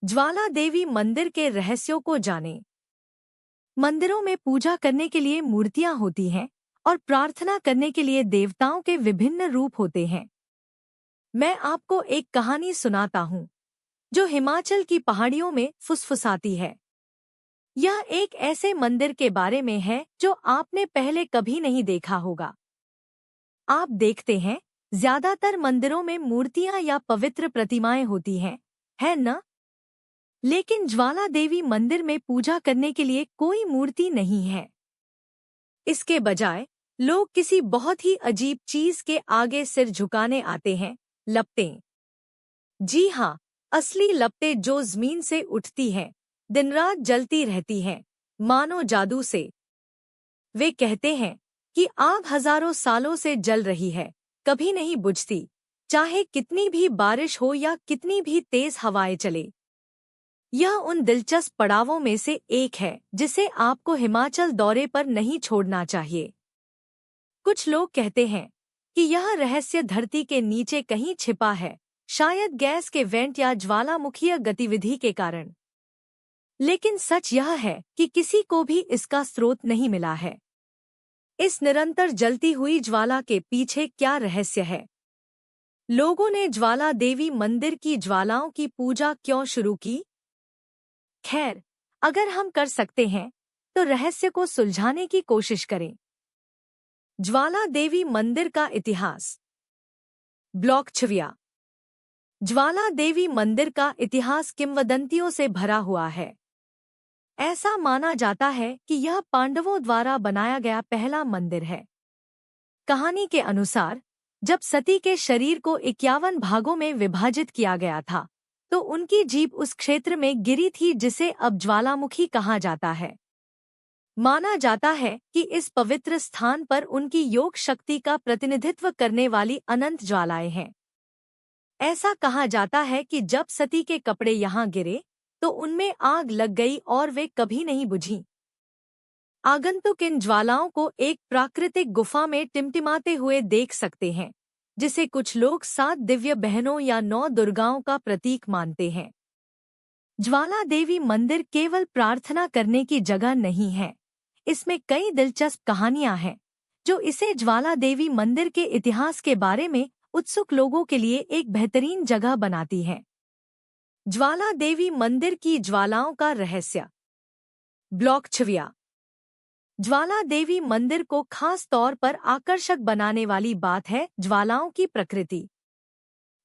ज्वाला देवी मंदिर के रहस्यों को जानें। मंदिरों में पूजा करने के लिए मूर्तियां होती हैं और प्रार्थना करने के लिए देवताओं के विभिन्न रूप होते हैं। मैं आपको एक कहानी सुनाता हूँ जो हिमाचल की पहाड़ियों में फुसफुसाती है। यह एक ऐसे मंदिर के बारे में है जो आपने पहले कभी नहीं देखा होगा। आप देखते हैं, ज्यादातर मंदिरों में मूर्तियां या पवित्र प्रतिमाएं होती हैं, है न? लेकिन ज्वाला देवी मंदिर में पूजा करने के लिए कोई मूर्ति नहीं है। इसके बजाय लोग किसी बहुत ही अजीब चीज के आगे सिर झुकाने आते हैं, लपटें। जी हाँ, असली लपटें जो जमीन से उठती हैं, दिन रात जलती रहती हैं, मानो जादू से। वे कहते हैं कि आग हजारों सालों से जल रही है, कभी नहीं बुझती, चाहे कितनी भी बारिश हो या कितनी भी तेज हवाएं चले। यह उन दिलचस्प पड़ावों में से एक है जिसे आपको हिमाचल दौरे पर नहीं छोड़ना चाहिए। कुछ लोग कहते हैं कि यह रहस्य धरती के नीचे कहीं छिपा है, शायद गैस के वेंट या ज्वालामुखीय गतिविधि के कारण। लेकिन सच यह है कि किसी को भी इसका स्रोत नहीं मिला है। इस निरंतर जलती हुई ज्वाला के पीछे क्या रहस्य है? लोगों ने ज्वाला देवी मंदिर की ज्वालाओं की पूजा क्यों शुरू की? खैर, अगर हम कर सकते हैं तो रहस्य को सुलझाने की कोशिश करें। ज्वाला देवी मंदिर का इतिहास। ब्लॉक 6। ज्वाला देवी मंदिर का इतिहास किंवदंतियों से भरा हुआ है। ऐसा माना जाता है कि यह पांडवों द्वारा बनाया गया पहला मंदिर है। कहानी के अनुसार, जब सती के शरीर को 51 भागों में विभाजित किया गया था, तो उनकी जीभ उस क्षेत्र में गिरी थी जिसे अब ज्वालामुखी कहा जाता है। माना जाता है कि इस पवित्र स्थान पर उनकी योग शक्ति का प्रतिनिधित्व करने वाली अनंत ज्वालाएं हैं। ऐसा कहा जाता है कि जब सती के कपड़े यहाँ गिरे तो उनमें आग लग गई और वे कभी नहीं बुझीं। आगंतुक इन ज्वालाओं को एक प्राकृतिक गुफा में टिमटिमाते हुए देख सकते हैं, जिसे कुछ लोग 7 दिव्य बहनों या 9 दुर्गाओं का प्रतीक मानते हैं। ज्वाला देवी मंदिर केवल प्रार्थना करने की जगह नहीं है। इसमें कई दिलचस्प कहानियां हैं जो इसे ज्वाला देवी मंदिर के इतिहास के बारे में उत्सुक लोगों के लिए एक बेहतरीन जगह बनाती हैं। ज्वाला देवी मंदिर की ज्वालाओं का रहस्य। ब्लॉक 6। ज्वाला देवी मंदिर को खास तौर पर आकर्षक बनाने वाली बात है ज्वालाओं की प्रकृति।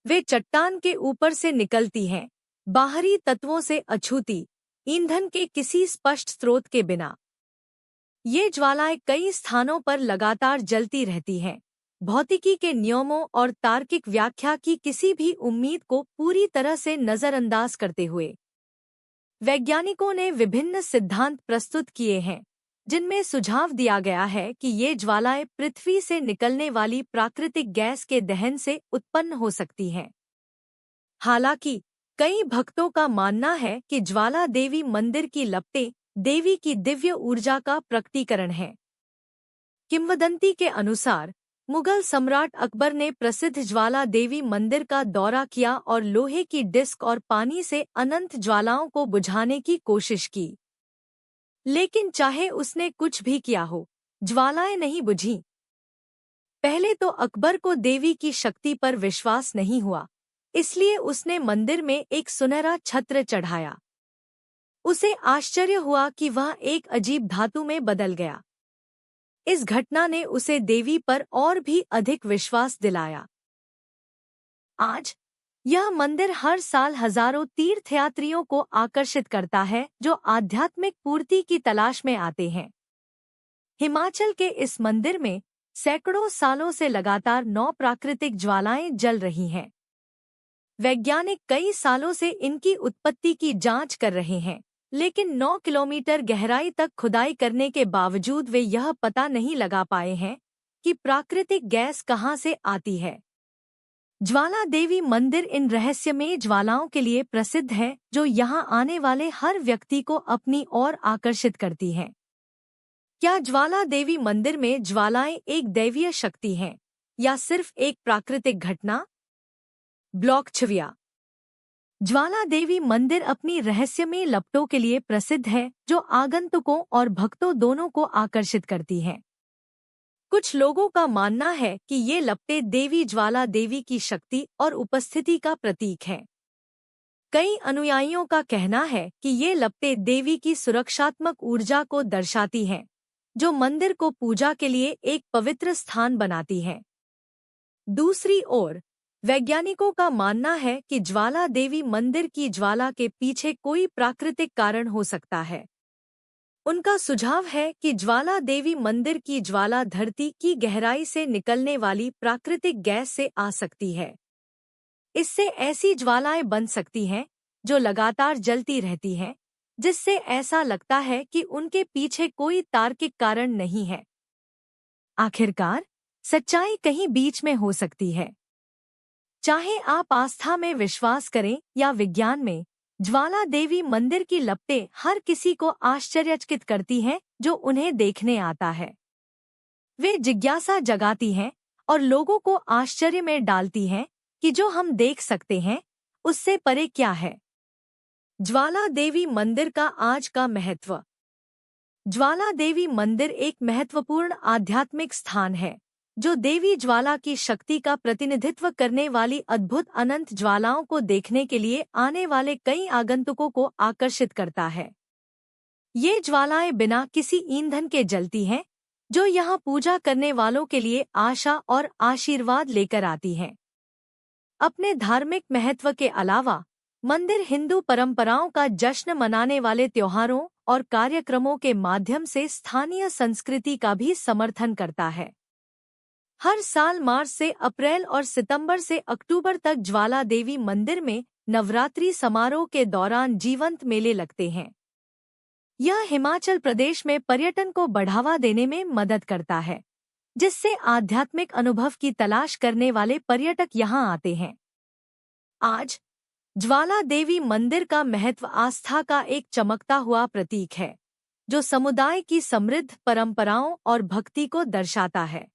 वे चट्टान के ऊपर से निकलती हैं, बाहरी तत्वों से अछूती, ईंधन के किसी स्पष्ट स्रोत के बिना। ये ज्वालाएं कई स्थानों पर लगातार जलती रहती हैं, भौतिकी के नियमों और तार्किक व्याख्या की किसी भी उम्मीद को पूरी तरह से नजरअंदाज करते हुए। वैज्ञानिकों ने विभिन्न सिद्धांत प्रस्तुत किए हैं, जिनमें सुझाव दिया गया है कि ये ज्वालाएं पृथ्वी से निकलने वाली प्राकृतिक गैस के दहन से उत्पन्न हो सकती हैं। हालांकि कई भक्तों का मानना है कि ज्वाला देवी मंदिर की लपटें देवी की दिव्य ऊर्जा का प्रकटीकरण है। किंवदंती के अनुसार, मुगल सम्राट अकबर ने प्रसिद्ध ज्वाला देवी मंदिर का दौरा किया और लोहे की डिस्क और पानी से अनंत ज्वालाओं को बुझाने की कोशिश की। लेकिन चाहे उसने कुछ भी किया हो, ज्वालाएं नहीं बुझीं। पहले तो अकबर को देवी की शक्ति पर विश्वास नहीं हुआ, इसलिए उसने मंदिर में एक सुनहरा छत्र चढ़ाया। उसे आश्चर्य हुआ कि वह एक अजीब धातु में बदल गया। इस घटना ने उसे देवी पर और भी अधिक विश्वास दिलाया। आज यह मंदिर हर साल हजारों तीर्थयात्रियों को आकर्षित करता है जो आध्यात्मिक पूर्ति की तलाश में आते हैं। हिमाचल के इस मंदिर में सैकड़ों सालों से लगातार 9 प्राकृतिक ज्वालाएं जल रही हैं। वैज्ञानिक कई सालों से इनकी उत्पत्ति की जांच कर रहे हैं, लेकिन 9 किलोमीटर गहराई तक खुदाई करने के बावजूद वे यह पता नहीं लगा पाए हैं कि प्राकृतिक गैस कहां से आती है। ज्वाला देवी मंदिर इन रहस्यमय ज्वालाओं के लिए प्रसिद्ध है जो यहां आने वाले हर व्यक्ति को अपनी ओर आकर्षित करती हैं। क्या ज्वाला देवी मंदिर में ज्वालाएं एक दैवीय शक्ति हैं या सिर्फ एक प्राकृतिक घटना? ब्लॉक 6। ज्वाला देवी मंदिर अपनी रहस्यमयी लपटों के लिए प्रसिद्ध है, जो आगंतुकों और भक्तों दोनों को आकर्षित करती हैं। कुछ लोगों का मानना है कि ये लपटें देवी ज्वाला देवी की शक्ति और उपस्थिति का प्रतीक हैं। कई अनुयायियों का कहना है कि ये लपटें देवी की सुरक्षात्मक ऊर्जा को दर्शाती हैं, जो मंदिर को पूजा के लिए एक पवित्र स्थान बनाती हैं। दूसरी ओर, वैज्ञानिकों का मानना है कि ज्वाला देवी मंदिर की ज्वाला के पीछे कोई प्राकृतिक कारण हो सकता है। उनका सुझाव है कि ज्वाला देवी मंदिर की ज्वाला धरती की गहराई से निकलने वाली प्राकृतिक गैस से आ सकती है। इससे ऐसी ज्वालाएं बन सकती हैं जो लगातार जलती रहती हैं, जिससे ऐसा लगता है कि उनके पीछे कोई तार्किक कारण नहीं है। आखिरकार, सच्चाई कहीं बीच में हो सकती है। चाहे आप आस्था में विश्वास करें या विज्ञान में, ज्वाला देवी मंदिर की लपटें हर किसी को आश्चर्यचकित करती हैं जो उन्हें देखने आता है। वे जिज्ञासा जगाती हैं और लोगों को आश्चर्य में डालती हैं कि जो हम देख सकते हैं उससे परे क्या है। ज्वाला देवी मंदिर का आज का महत्व। ज्वाला देवी मंदिर एक महत्वपूर्ण आध्यात्मिक स्थान है, जो देवी ज्वाला की शक्ति का प्रतिनिधित्व करने वाली अद्भुत अनंत ज्वालाओं को देखने के लिए आने वाले कई आगंतुकों को आकर्षित करता है। ये ज्वालाएं बिना किसी ईंधन के जलती हैं, जो यहाँ पूजा करने वालों के लिए आशा और आशीर्वाद लेकर आती हैं। अपने धार्मिक महत्व के अलावा, मंदिर हिंदू परंपराओं का जश्न मनाने वाले त्योहारों और कार्यक्रमों के माध्यम से स्थानीय संस्कृति का भी समर्थन करता है। हर साल मार्च से अप्रैल और सितंबर से अक्टूबर तक ज्वाला देवी मंदिर में नवरात्रि समारोह के दौरान जीवंत मेले लगते हैं। यह हिमाचल प्रदेश में पर्यटन को बढ़ावा देने में मदद करता है, जिससे आध्यात्मिक अनुभव की तलाश करने वाले पर्यटक यहां आते हैं। आज ज्वाला देवी मंदिर का महत्व आस्था का एक चमकता हुआ प्रतीक है, जो समुदाय की समृद्ध परंपराओं और भक्ति को दर्शाता है।